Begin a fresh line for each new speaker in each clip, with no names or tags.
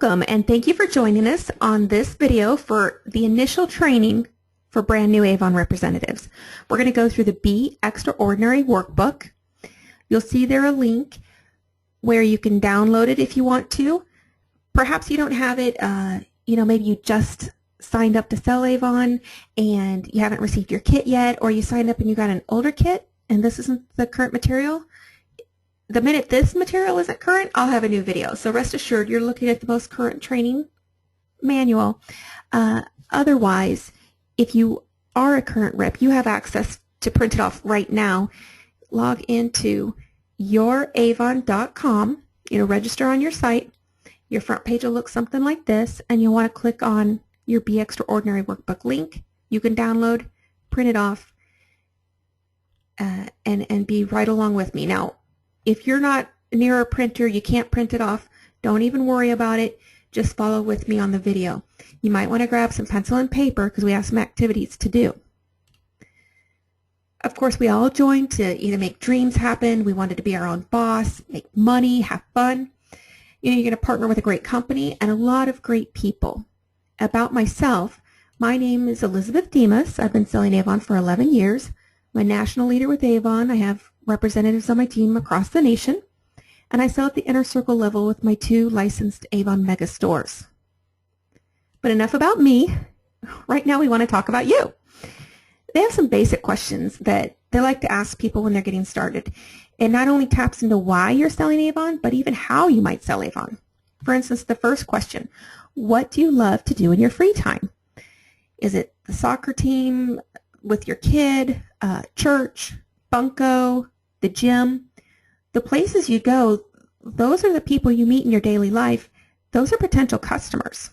Welcome and thank you for joining us on this video for the initial training for brand new Avon representatives. We're going to go through the Be Extraordinary workbook. You'll see there a link where you can download it if you want to. Perhaps you don't have it, maybe you just signed up to sell Avon and you haven't received your kit yet, or you signed up and you got an older kit and this isn't the current material. The minute this material isn't current, I'll have a new video. So rest assured, you're looking at the most current training manual. Otherwise, if you are a current rep, you have access to print it off right now. Log into youravon.com, register on your site. Your front page will look something like this, and you'll want to click on your Be Extraordinary workbook link. You can download, print it off, and be right along with me. Now, if you're not near a printer, you can't print it off, don't even worry about it. Just follow with me on the video. You might want to grab some pencil and paper because we have some activities to do. Of course, we all joined to either make dreams happen, we wanted to be our own boss, make money, have fun. You're going to partner with a great company and a lot of great people. About myself, my name is Elizabeth Demas. I've been selling Avon for 11 years. I'm a national leader with Avon. I have representatives on my team across the nation, and I sell at the inner circle level with my 2 licensed Avon mega stores. But enough about me. Right now we want to talk about you. They have some basic questions that they like to ask people when they're getting started. It not only taps into why you're selling Avon, but even how you might sell Avon. For instance, the first question, what do you love to do in your free time? Is it the soccer team, with your kid, church, bunco, the gym? The places you go, those are the people you meet in your daily life. Those are potential customers.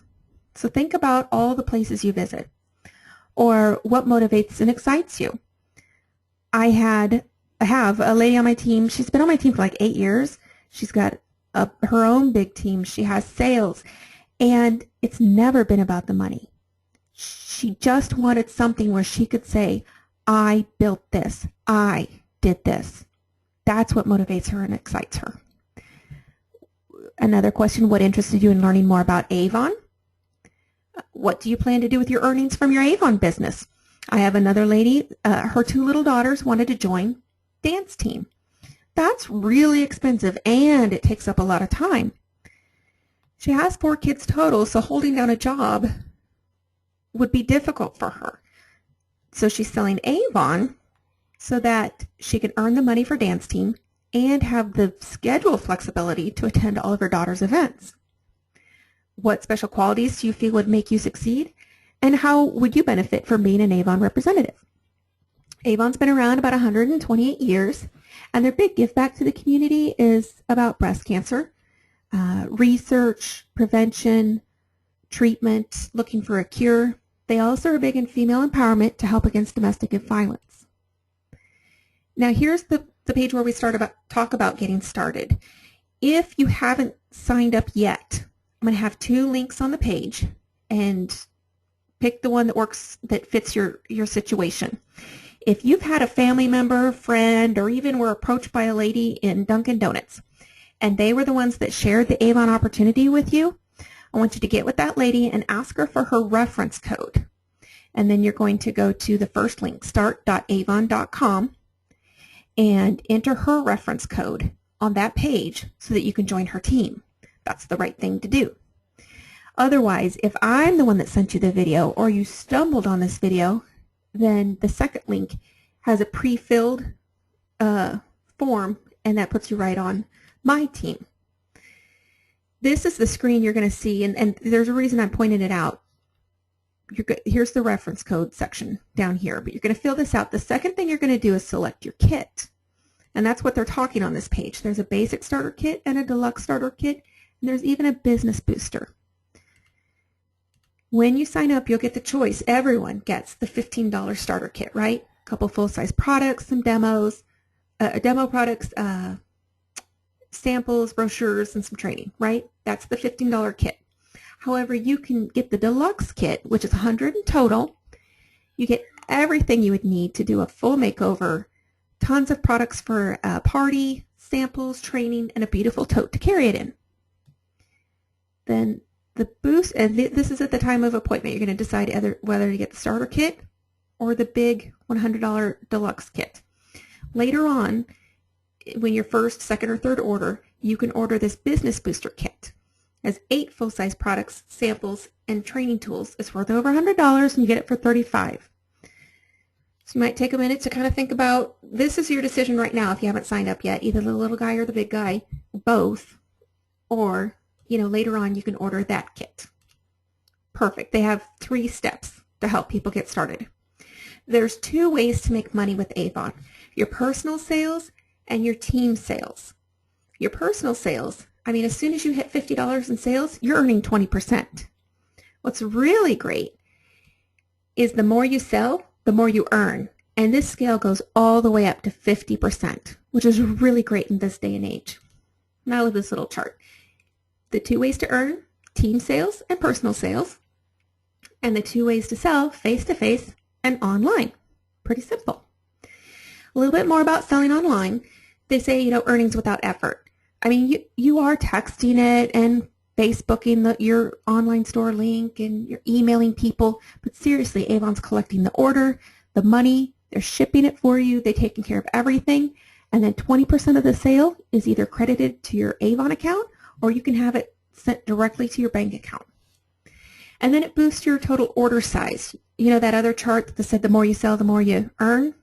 So think about all the places you visit, or what motivates and excites you. I have a lady on my team. She's been on my team for like 8 years. She's got her own big team. She has sales, and it's never been about the money. She just wanted something where she could say, I built this, I did this. That's what motivates her and excites her. Another question, what interested you in learning more about Avon? What do you plan to do with your earnings from your Avon business? I have another lady, her 2 little daughters wanted to join dance team. That's really expensive and it takes up a lot of time. She has 4 kids total, so holding down a job would be difficult for her. So she's selling Avon so that she can earn the money for dance team and have the schedule flexibility to attend all of her daughter's events. What special qualities do you feel would make you succeed? And how would you benefit from being an Avon representative? Avon's been around about 128 years, and their big give back to the community is about breast cancer, research, prevention, treatment, looking for a cure. They also are big in female empowerment to help against domestic violence. Now here's the page where we talk about getting started. If you haven't signed up yet, I'm going to have 2 links on the page, and pick the one that fits your situation. If you've had a family member, friend, or even were approached by a lady in Dunkin' Donuts, and they were the ones that shared the Avon opportunity with you, I want you to get with that lady and ask her for her reference code. And then you're going to go to the first link, start.avon.com, and enter her reference code on that page so that you can join her team. That's the right thing to do. Otherwise, if I'm the one that sent you the video or you stumbled on this video, then the second link has a pre-filled form, and that puts you right on my team. This is the screen you're going to see, and there's a reason I'm pointing it out. Here's the reference code section down here, but you're going to fill this out. The second thing you're going to do is select your kit, and that's what they're talking on this page. There's a basic starter kit and a deluxe starter kit, and there's even a business booster. When you sign up, you'll get the choice. Everyone gets the $15 starter kit, right? A couple full-size products, some demos, demo products, samples, brochures, and some training, right? That's the $15 kit. However, you can get the deluxe kit, which is $100 in total. You get everything you would need to do a full makeover, tons of products for a party, samples, training, and a beautiful tote to carry it in. Then The boost, and this is at the time of appointment, you're going to decide whether to get the starter kit or the big $100 deluxe kit. Later on, when your first, second, or third order, you can order this business booster kit. It has 8 full-size products, samples, and training tools. It's worth over $100, and you get it for $35. So you might take a minute to kind of think about, this is your decision right now if you haven't signed up yet, either the little guy or the big guy, both, or later on you can order that kit. Perfect. They have 3 steps to help people get started. There's 2 ways to make money with Avon: your personal sales and your team sales. Your personal sales, as soon as you hit $50 in sales, you're earning 20%. What's really great is the more you sell, the more you earn. And this scale goes all the way up to 50%, which is really great in this day and age. Now look at this little chart. The 2 ways to earn: team sales and personal sales. And the 2 ways to sell: face-to-face and online. Pretty simple. A little bit more about selling online. They say, earnings without effort. You are texting it and Facebooking your online store link, and you're emailing people. But seriously, Avon's collecting the order, the money, they're shipping it for you, they're taking care of everything. And then 20% of the sale is either credited to your Avon account, or you can have it sent directly to your bank account. And then it boosts your total order size. That other chart that said the more you sell, the more you earn?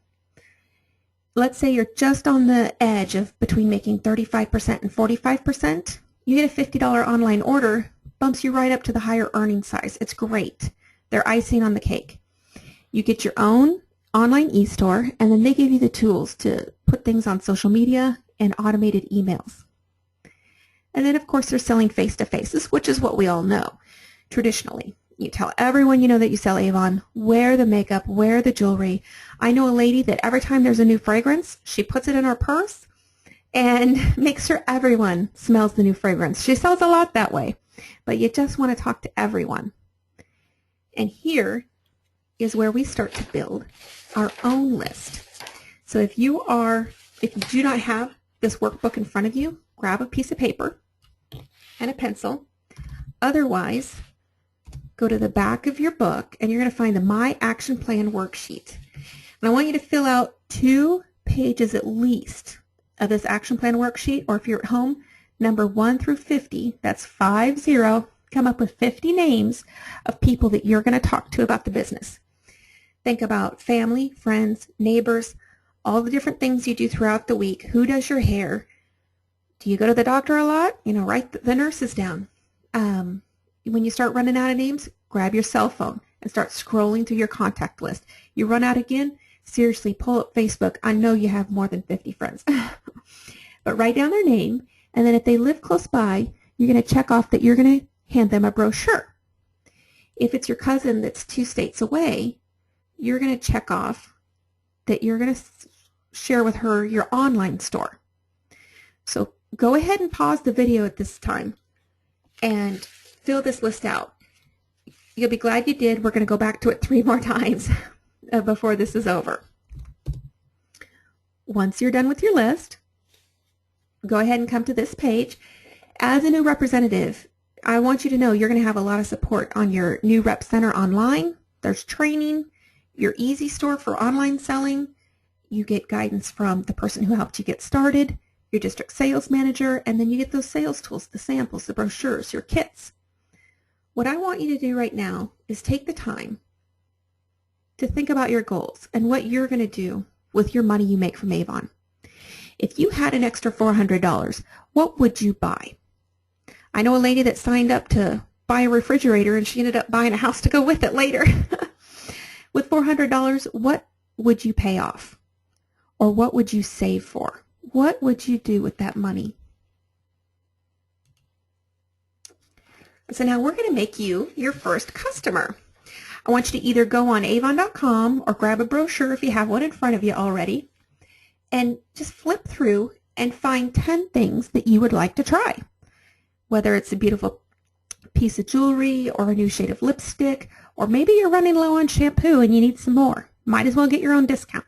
Let's say you're just on the edge of between making 35% and 45%. You get a $50 online order, bumps you right up to the higher earning size. It's great. They're icing on the cake. You get your own online e-store, and then they give you the tools to put things on social media and automated emails. And then, of course, they're selling face-to-faces, which is what we all know traditionally. You tell everyone you know that you sell Avon, wear the makeup, wear the jewelry. I know a lady that every time there's a new fragrance, she puts it in her purse and makes sure everyone smells the new fragrance. She sells a lot that way, but you just want to talk to everyone. And here is where we start to build our own list. So if you do not have this workbook in front of you, grab a piece of paper and a pencil. Otherwise, go to the back of your book, and you're going to find the My Action Plan worksheet. And I want you to fill out 2 pages at least of this action plan worksheet, or if you're at home, number 1 through 50, that's 50, come up with 50 names of people that you're going to talk to about the business. Think about family, friends, neighbors, all the different things you do throughout the week. Who does your hair? Do you go to the doctor a lot? Write the nurses down. When you start running out of names, grab your cell phone and start scrolling through your contact list. You run out again, seriously, pull up Facebook. I know you have more than 50 friends. But write down their name, and then if they live close by, you're going to check off that you're going to hand them a brochure. If it's your cousin that's 2 states away, you're going to check off that you're going to share with her your online store. So go ahead and pause the video at this time and fill this list out. You'll be glad you did. We're going to go back to it 3 more times before this is over. Once you're done with your list, go ahead and come to this page. As a new representative, I want you to know you're going to have a lot of support on your new rep center online. There's training, your easy store for online selling. You get guidance from the person who helped you get started, your district sales manager, and then you get those sales tools, the samples, the brochures, your kits. What I want you to do right now is take the time to think about your goals and what you're going to do with your money you make from Avon. If you had an extra $400, what would you buy? I know a lady that signed up to buy a refrigerator, and she ended up buying a house to go with it later. With $400, what would you pay off? Or what would you save for? What would you do with that money? So now we're going to make you your first customer. I want you to either go on avon.com or grab a brochure if you have one in front of you already, and just flip through and find 10 things that you would like to try. Whether it's a beautiful piece of jewelry or a new shade of lipstick, or maybe you're running low on shampoo and you need some more. Might as well get your own discount.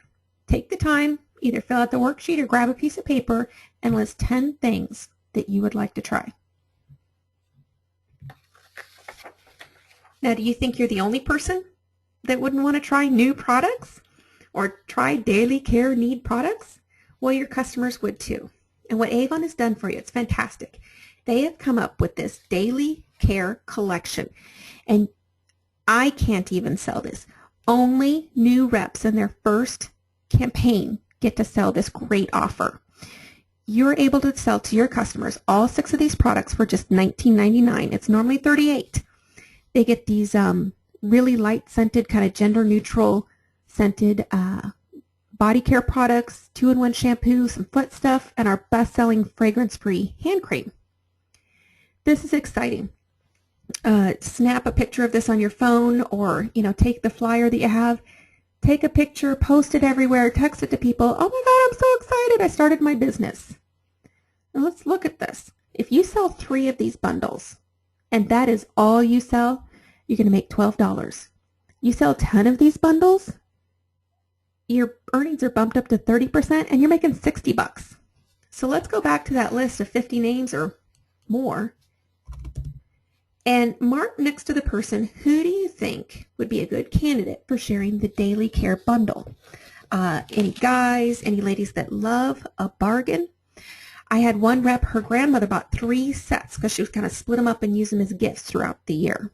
Take the time, either fill out the worksheet or grab a piece of paper and list 10 things that you would like to try. Now, do you think you're the only person that wouldn't want to try new products or try daily care need products? Well, your customers would too. And what Avon has done for you, it's fantastic. They have come up with this daily care collection. And I can't even sell this. Only new reps in their first campaign get to sell this great offer. You're able to sell to your customers all 6 of these products for just $19.99. It's normally $38. They get these really light scented, kind of gender neutral scented body care products, 2-in-1 shampoo, some foot stuff, and our best-selling fragrance-free hand cream. This is exciting. Snap a picture of this on your phone, or take the flyer that you have, take a picture, post it everywhere, text it to people. Oh my God, I'm so excited! I started my business. Now let's look at this. If you sell 3 of these bundles, and that is all you sell, you're going to make $12. You sell 10 of these bundles, your earnings are bumped up to 30%, and you're making $60. So let's go back to that list of 50 names or more and mark next to the person, who do you think would be a good candidate for sharing the daily care bundle? Any guys, any ladies that love a bargain? I had one rep, her grandmother bought 3 sets because she was kind of split them up and use them as gifts throughout the year.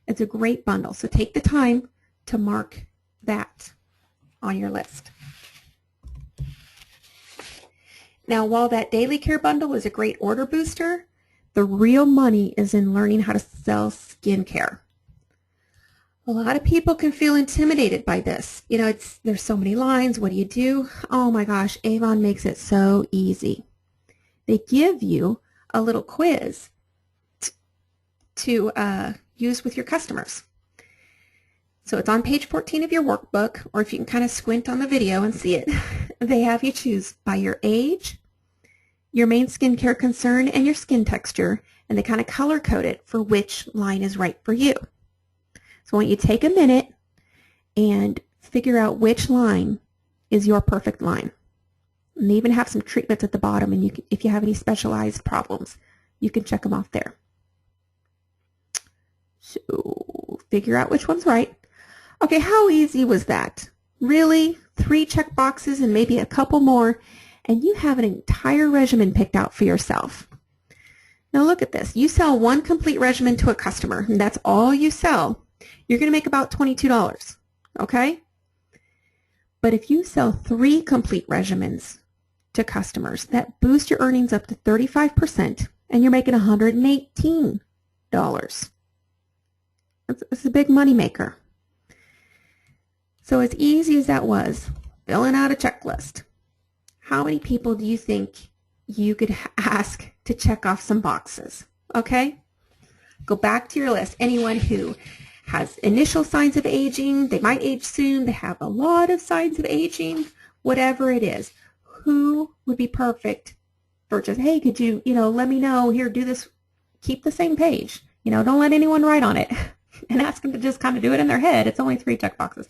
It's a great bundle, so take the time to mark that on your list. Now, while that daily care bundle is a great order booster, the real money is in learning how to sell skincare. A lot of people can feel intimidated by this. There's so many lines. What do you do? Oh my gosh, Avon makes it so easy. They give you a little quiz to use with your customers. So it's on page 14 of your workbook, or if you can kind of squint on the video and see it, they have you choose by your age, your main skincare concern, and your skin texture, and they kind of color code it for which line is right for you. So I want you to take a minute and figure out which line is your perfect line. And they even have some treatments at the bottom, and if you have any specialized problems, you can check them off there. So figure out which one's right. Okay, how easy was that? Really? 3 check boxes and maybe a couple more, and you have an entire regimen picked out for yourself. Now look at this. You sell 1 complete regimen to a customer, and that's all you sell. You're going to make about $22, okay? But if you sell 3 complete regimens to customers, that boosts your earnings up to 35%, and you're making $118. It's a big money maker. So as easy as that was, filling out a checklist, how many people do you think you could ask to check off some boxes? Okay? Go back to your list. Anyone who has initial signs of aging, they might age soon, they have a lot of signs of aging, whatever it is, who would be perfect for just, hey, could you, let me know, here, do this, keep the same page. Don't let anyone write on it and ask them to just kind of do it in their head. It's only 3 check boxes.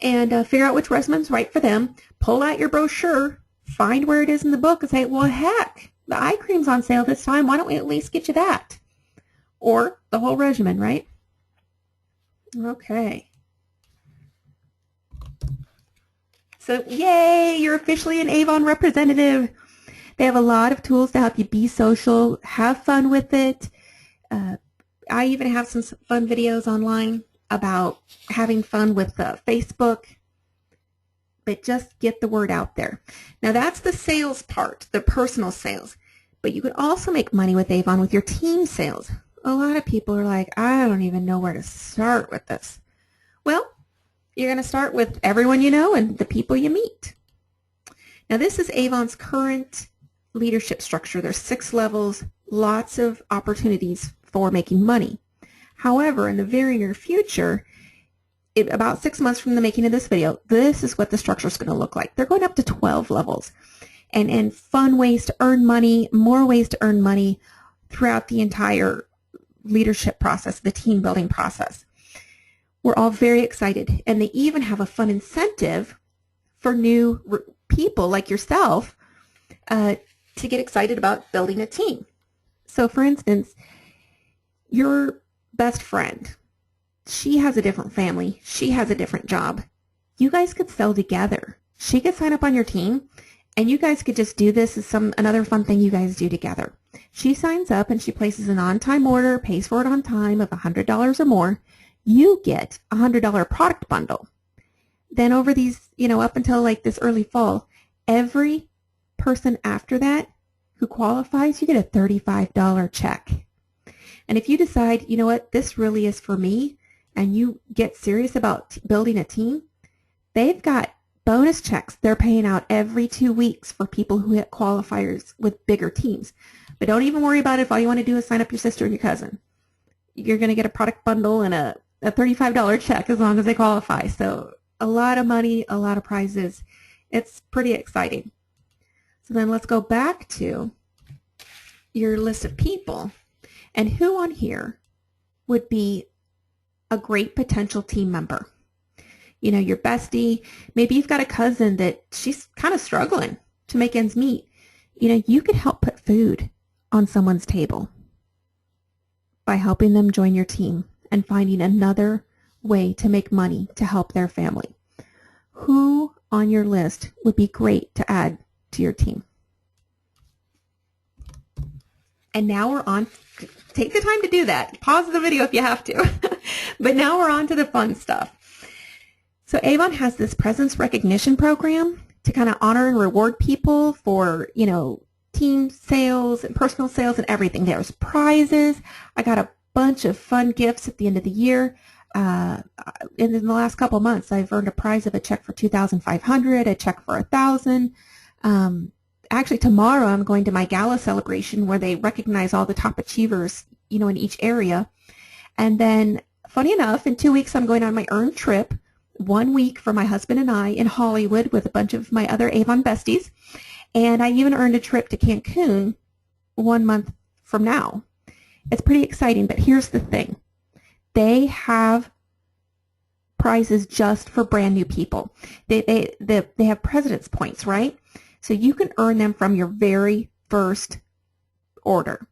And figure out which regimen's right for them. Pull out your brochure, find where it is in the book, and say, well, heck, the eye cream's on sale this time. Why don't we at least get you that? Or the whole regimen, right? Okay. So, yay, you're officially an Avon representative. They have a lot of tools to help you be social, have fun with it. I even have some fun videos online about having fun with Facebook, but just get the word out there. Now that's the sales part, the personal sales, but you could also make money with Avon with your team sales. A lot of people are like, I don't even know where to start with this. Well, you're going to start with everyone you know and the people you meet. Now this is Avon's current leadership structure. There's 6 levels, lots of opportunities for making money. However, in the very near future, about 6 months from the making of this video, this is what the structure is going to look like. They're going up to 12 levels and fun ways to earn money, more ways to earn money throughout the entire leadership process, the team building process. We're all very excited, and they even have a fun incentive for new people like yourself to get excited about building a team. So for instance, your best friend She has a different family. She has a different job. You guys could sell together. She could sign up on your team, and you guys could just do this as another fun thing you guys do together. She signs up and she places an on-time order, pays for it on time of $100 or more. You get a $100 product bundle. Then over these, up until like this early fall, every person after that who qualifies, you get a $35 check. And if you decide, you know what, this really is for me, and you get serious about building a team, they've got bonus checks they're paying out every 2 weeks for people who hit qualifiers with bigger teams. But don't even worry about it if all you want to do is sign up your sister and your cousin. You're going to get a product bundle and a $35 check as long as they qualify. So a lot of money, a lot of prizes. It's pretty exciting. So then let's go back to your list of people. And who on here would be a great potential team member? Your bestie. Maybe you've got a cousin that she's kind of struggling to make ends meet. You could help put food on someone's table by helping them join your team and finding another way to make money to help their family. Who on your list would be great to add to your team? And now we're on, take the time to do that. Pause the video if you have to. But now we're on to the fun stuff. So Avon has this presence recognition program to kind of honor and reward people for, team sales and personal sales and everything. There's prizes. I got a bunch of fun gifts at the end of the year. In the last couple of months, I've earned a prize of a check for $2,500, a check for $1,000. Actually, tomorrow I'm going to my gala celebration where they recognize all the top achievers, in each area. And then, funny enough, in 2 weeks I'm going on my earned trip, 1 week for my husband and I in Hollywood with a bunch of my other Avon besties. And I even earned a trip to Cancun 1 month from now. It's pretty exciting, but here's the thing. They have prizes just for brand new people. They have President's Points, right? So you can earn them from your very first order,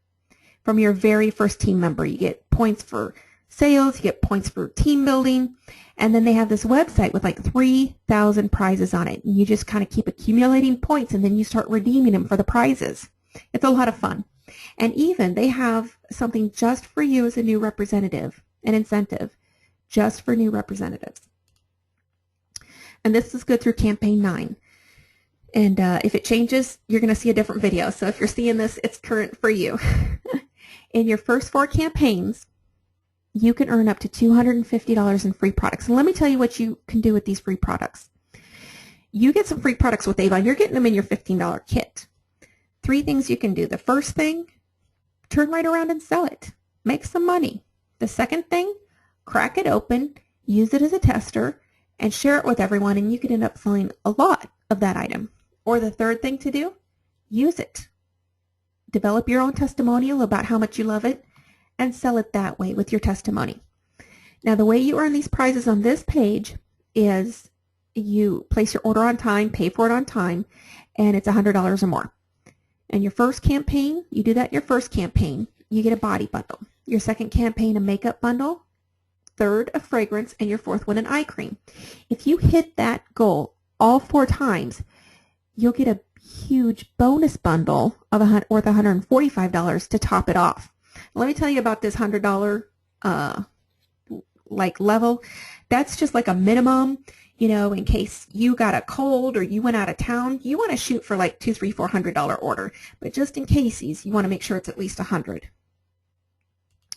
from your very first team member. You get points for sales, you get points for team building, and then they have this website with like 3,000 prizes on it. And you just kind of keep accumulating points, and then you start redeeming them for the prizes. It's a lot of fun. And even they have something just for you as a new representative, an incentive just for new representatives. And this is good through campaign 9. And if it changes, you're going to see a different video. So if you're seeing this, it's current for you. In your first 4 campaigns, you can earn up to $250 in free products. And let me tell you what you can do with these free products. You get some free products with Avon. You're getting them in your $15 kit. 3 things you can do. The first thing, turn right around and sell it. Make some money. The second thing, crack it open, use it as a tester, and share it with everyone, and you could end up selling a lot of that item. Or the third thing to do, use it. Develop your own testimonial about how much you love it and sell it that way with your testimony. Now, the way you earn these prizes on this page is you place your order on time, pay for it on time, and it's $100 or more. And your first campaign, you do that in your first campaign, you get a body bundle. Your second campaign, a makeup bundle. Third, a fragrance, and your fourth one, an eye cream. If you hit that goal all 4 times, you'll get a huge bonus bundle of worth $145 to top it off. Let me tell you about this $100 level. That's just like a minimum, in case you got a cold or you went out of town. You want to shoot for like $200, $300, $400 order, but just in cases, you want to make sure it's at least $100.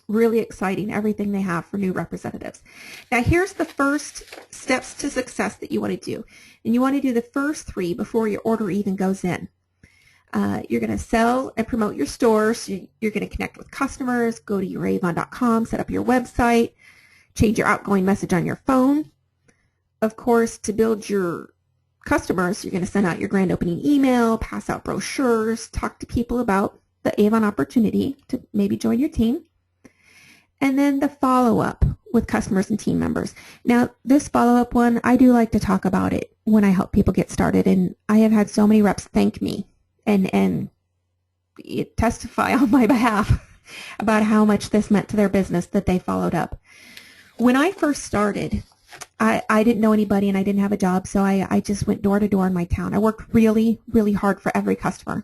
Really exciting, everything they have for new representatives. Now here's the first steps to success that you want to do. And you want to do the first 3 before your order even goes in. You're going to sell and promote your store. So you're going to connect with customers, go to youravon.com, set up your website, change your outgoing message on your phone. Of course, to build your customers, you're going to send out your grand opening email, pass out brochures, talk to people about the Avon opportunity to maybe join your team. And then the follow-up with customers and team members. Now, this follow-up one, I do like to talk about it when I help people get started. And I have had so many reps thank me and testify on my behalf about how much this meant to their business that they followed up. When I first started, I didn't know anybody and I didn't have a job, so I just went door to door in my town. I worked really, really hard for every customer.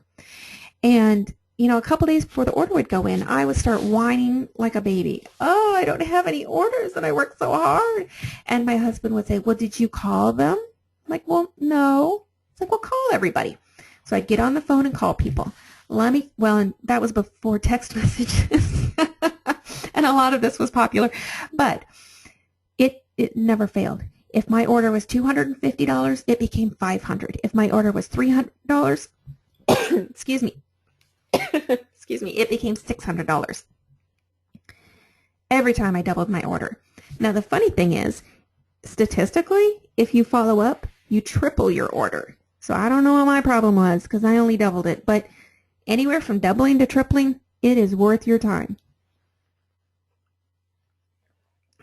And, you know, a couple days before the order would go in, I would start whining like a baby. Oh, I don't have any orders and I worked so hard. And my husband would say, well, did you call them? I'm like, well, no. It's like, well, call everybody. So I'd get on the phone and call people. And that was before text messages. And a lot of this was popular. But it never failed. If my order was $250, it became $500. If my order was $300, excuse me, it became $600. Every time I doubled my order. Now, the funny thing is, statistically, if you follow up, you triple your order. So I don't know what my problem was because I only doubled it. But anywhere from doubling to tripling, it is worth your time.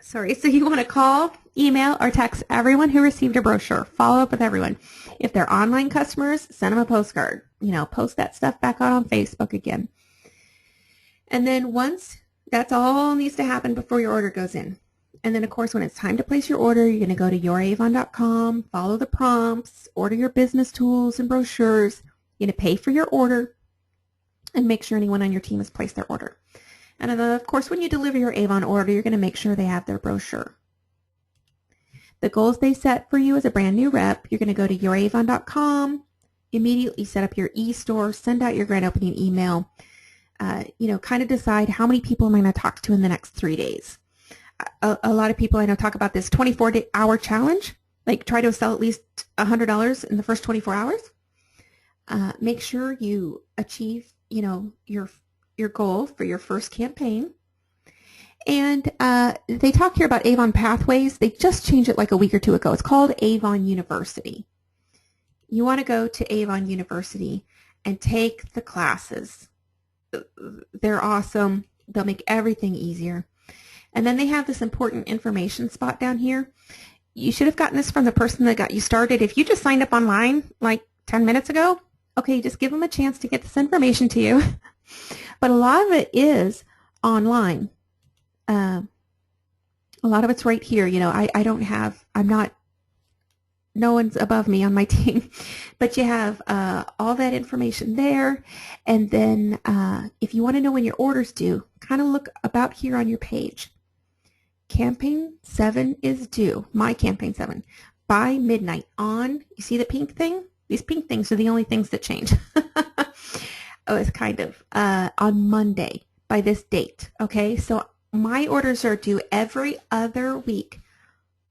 Sorry, so you want to call, email, or text everyone who received a brochure. Follow up with everyone. If they're online customers, send them a postcard. You know, post that stuff back out on Facebook again. And then once that's all needs to happen before your order goes in. And then, of course, when it's time to place your order, you're going to go to youravon.com, follow the prompts, order your business tools and brochures. You're going to pay for your order and make sure anyone on your team has placed their order. And of course, when you deliver your Avon order, you're going to make sure they have their brochure. The goals they set for you as a brand new rep, you're going to go to youravon.com, immediately set up your e-store, send out your grand opening email, kind of decide how many people am I going to talk to in the next 3 days. A lot of people I know talk about this 24-hour challenge, like try to sell at least $100 in the first 24 hours. Make sure you achieve, your goal for your first campaign. And they talk here about Avon Pathways. They just changed it like a week or two ago. It's called Avon University. You want to go to Avon University and take the classes. They're awesome. They'll make everything easier. And then they have this important information spot down here. You should have gotten this from the person that got you started. If you just signed up online like 10 minutes ago, okay, just give them a chance to get this information to you. But a lot of it is online. A lot of it's right here. No one's above me on my team, but you have all that information there. And then if you want to know when your order's due, kind of look about here on your page. Campaign 7 is due, my campaign 7, by midnight on, you see the pink thing? These pink things are the only things that change. Oh, it's kind of on Monday by this date, okay? So my orders are due every other week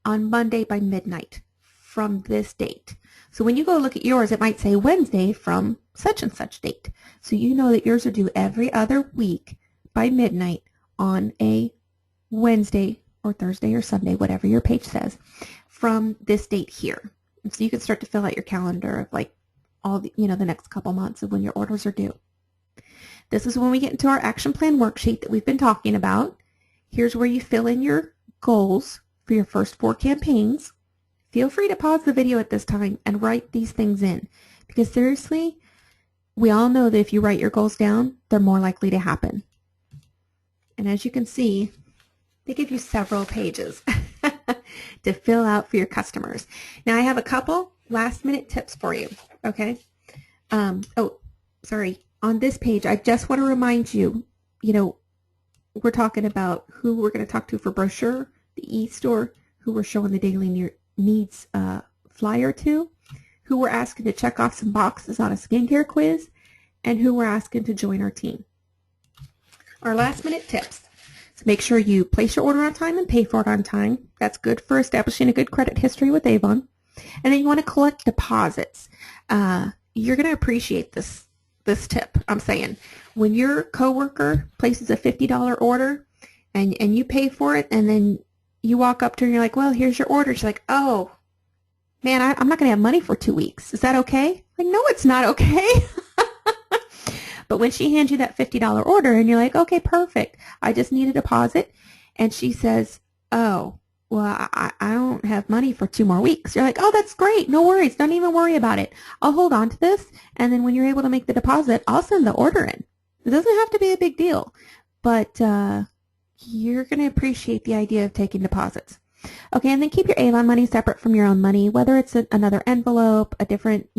on Monday by midnight from this date. So when you go look at yours, it might say Wednesday from such and such date. So you know that yours are due every other week by midnight on a Wednesday or Thursday or Sunday, whatever your page says, from this date here. And so you can start to fill out your calendar of like all the, the next couple months of when your orders are due. This is when we get into our action plan worksheet that we've been talking about. Here's where you fill in your goals for your first 4 campaigns. Feel free to pause the video at this time and write these things in, because seriously, we all know that if you write your goals down, they're more likely to happen. And as you can see, they give you several pages to fill out for your customers. Now I have a couple last minute tips for you, okay? On this page, I just want to remind you, we're talking about who we're going to talk to for brochure, the e-store, who we're showing the daily needs flyer to, who we're asking to check off some boxes on a skincare quiz, and who we're asking to join our team. Our last minute tips. So make sure you place your order on time and pay for it on time. That's good for establishing a good credit history with Avon. And then you want to collect deposits. You're going to appreciate this tip I'm saying. When your coworker places a $50 order and you pay for it, and then you walk up to her and you're like, well, here's your order. She's like, oh, man, I'm not going to have money for 2 weeks. Is that okay? Like, no, it's not okay. But when she hands you that $50 order and you're like, okay, perfect, I just need a deposit, and she says, oh, well, I don't have money for 2 more weeks. You're like, oh, that's great. No worries. Don't even worry about it. I'll hold on to this, and then when you're able to make the deposit, I'll send the order in. It doesn't have to be a big deal. But, you're going to appreciate the idea of taking deposits. Okay, and then keep your Avon money separate from your own money, whether it's another envelope, a different,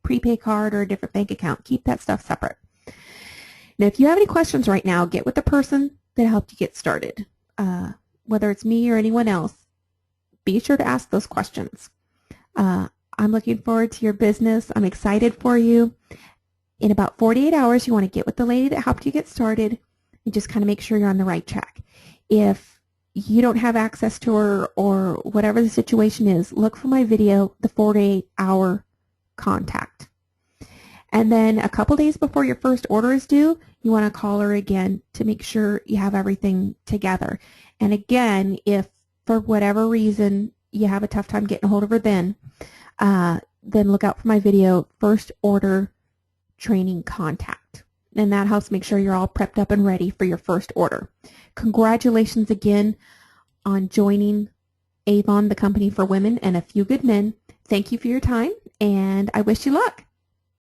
prepaid card, or a different bank account. Keep that stuff separate. Now, if you have any questions right now, get with the person that helped you get started. Whether it's me or anyone else, be sure to ask those questions. I'm looking forward to your business. I'm excited for you. In about 48 hours, you want to get with the lady that helped you get started and just kind of make sure you're on the right track. If you don't have access to her or whatever the situation is, look for my video, the 48-hour contact. And then a couple days before your first order is due, you want to call her again to make sure you have everything together. And again, if for whatever reason you have a tough time getting a hold of her then look out for my video, First Order Training Contact. And that helps make sure you're all prepped up and ready for your first order. Congratulations again on joining Avon, the company for women and a few good men. Thank you for your time, and I wish you luck.